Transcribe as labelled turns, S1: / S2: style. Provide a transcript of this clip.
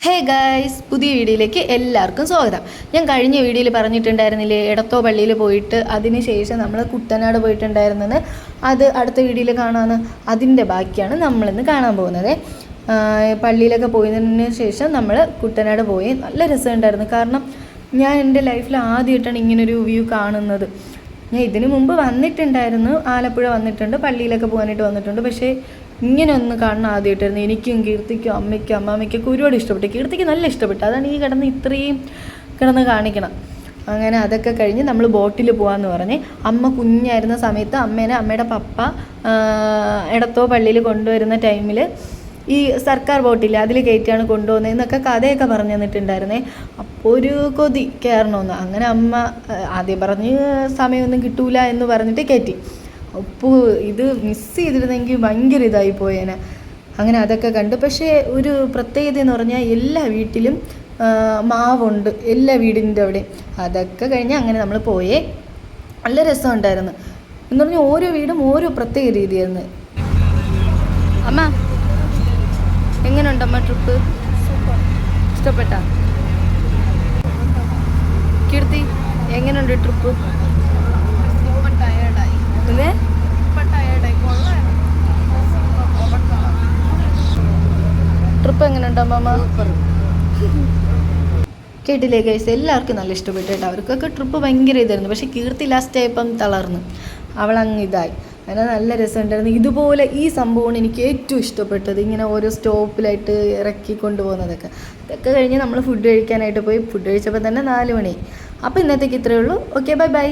S1: Hey guys, പുതിയ വീഡിയോയിലേക്ക് എല്ലാവർക്കും സ്വാഗതം. ഞാൻ കഴിഞ്ഞ വീഡിയോയിൽ പറഞ്ഞിട്ടുണ്ടായിരുന്നില്ലേ എടത്തോ പള്ളിയിൽ പോയിട്ട് അതിന് ശേഷം നമ്മൾ കുട്ടനാട് പോയിട്ടുണ്ടായിരുന്നെന്ന്. അത് അടുത്ത വീഡിയോയിൽ കാണാമെന്ന്. അതിൻ്റെ ബാക്കിയാണ് നമ്മളിന്ന് കാണാൻ പോകുന്നത്. പള്ളിയിലൊക്കെ പോയതിന് ശേഷം നമ്മൾ കുട്ടനാട് പോയി. നല്ല രസമുണ്ടായിരുന്നു. കാരണം ഞാൻ എൻ്റെ ലൈഫിൽ ആദ്യമായിട്ടാണ് ഇങ്ങനൊരു വ്യൂ കാണുന്നത്. ഞാൻ ഇതിനു മുമ്പ് വന്നിട്ടുണ്ടായിരുന്നു, ആലപ്പുഴ വന്നിട്ടുണ്ട്, പള്ളിയിലൊക്കെ പോകാനായിട്ട് വന്നിട്ടുണ്ട്. പക്ഷേ ഇങ്ങനെ ഒന്ന് കാണണം ആദ്യമായിട്ടായിരുന്നു. എനിക്കും കീർത്തിക്കും അമ്മയ്ക്കും അമ്മാമ്മയ്ക്കൊക്കെ ഒരുപാട് ഇഷ്ടപ്പെട്ടു. കീർത്തിക്ക് നല്ല ഇഷ്ടപ്പെട്ടു. അതാണ് ഈ ഇത്രയും കിടന്ന് കാണിക്കണം. അങ്ങനെ അതൊക്കെ കഴിഞ്ഞ് നമ്മൾ ബോട്ടിൽ പോകാമെന്ന് പറഞ്ഞ് അമ്മ കുഞ്ഞായിരുന്ന സമയത്ത് അമ്മയുടെ പപ്പ എടത്തോ പള്ളിയിൽ കൊണ്ടുവരുന്ന ടൈമിൽ ഈ സർക്കാർ ബോട്ടിൽ അതിൽ കയറ്റിയാണ് കൊണ്ടുപോകുന്നതെന്നൊക്കെ കഥയൊക്കെ പറഞ്ഞു തന്നിട്ടുണ്ടായിരുന്നേ. അപ്പോൾ ഒരു കൊതി കയറണമെന്ന്. അങ്ങനെ അമ്മ ആദ്യം പറഞ്ഞ് സമയമൊന്നും കിട്ടൂല എന്ന് പറഞ്ഞിട്ട് കയറ്റി. അപ്പോൾ ഇത് മിസ് ചെയ്തിരുന്നെങ്കിൽ ഭയങ്കര ഇതായി പോയേനെ. അങ്ങനെ അതൊക്കെ കണ്ടു. പക്ഷേ ഒരു പ്രത്യേകത എന്ന് പറഞ്ഞാൽ എല്ലാ വീട്ടിലും മാവുണ്ട്, എല്ലാ വീടിൻ്റെ അവിടെ. അതൊക്കെ കഴിഞ്ഞ് അങ്ങനെ നമ്മൾ പോയേ. നല്ല രസമുണ്ടായിരുന്നു. എന്ന് പറഞ്ഞാൽ ഓരോ വീടും ഓരോ പ്രത്യേക രീതിയായിരുന്നു. അമ്മ എങ്ങനെയുണ്ടമ്മ ട്രിപ്പ്? ഇഷ്ടപ്പെട്ട? കീർത്തി എങ്ങനെയുണ്ട് ട്രിപ്പ്? ട്രിപ്പ് എങ്ങനെയുണ്ട് അമ്മ? കേട്ടില്ലേ ഗൈസ്, എല്ലാവർക്കും നല്ല ഇഷ്ടപ്പെട്ടു കേട്ടോ. അവർക്കൊക്കെ ട്രിപ്പ് ഭയങ്കര ഇതായിരുന്നു. പക്ഷേ കീർത്തി ലാസ്റ്റ് ആയപ്പം തളർന്നു, അവളങ്ങ് ഇതായി. അങ്ങനെ നല്ല രസമുണ്ടായിരുന്നു. ഇതുപോലെ ഈ സംഭവമാണ് എനിക്ക് ഏറ്റവും ഇഷ്ടപ്പെട്ടത്. ഇങ്ങനെ ഓരോ സ്റ്റോപ്പിലായിട്ട് ഇറക്കി കൊണ്ടുപോകുന്നതൊക്കെ. ഇതൊക്കെ കഴിഞ്ഞ് നമ്മൾ ഫുഡ് കഴിക്കാനായിട്ട് പോയി. ഫുഡ് കഴിച്ചപ്പോൾ തന്നെ 4 മണി. അപ്പോൾ ഇന്നത്തേക്ക് ഇത്രയേ ഉള്ളൂ. Okay, bye bye.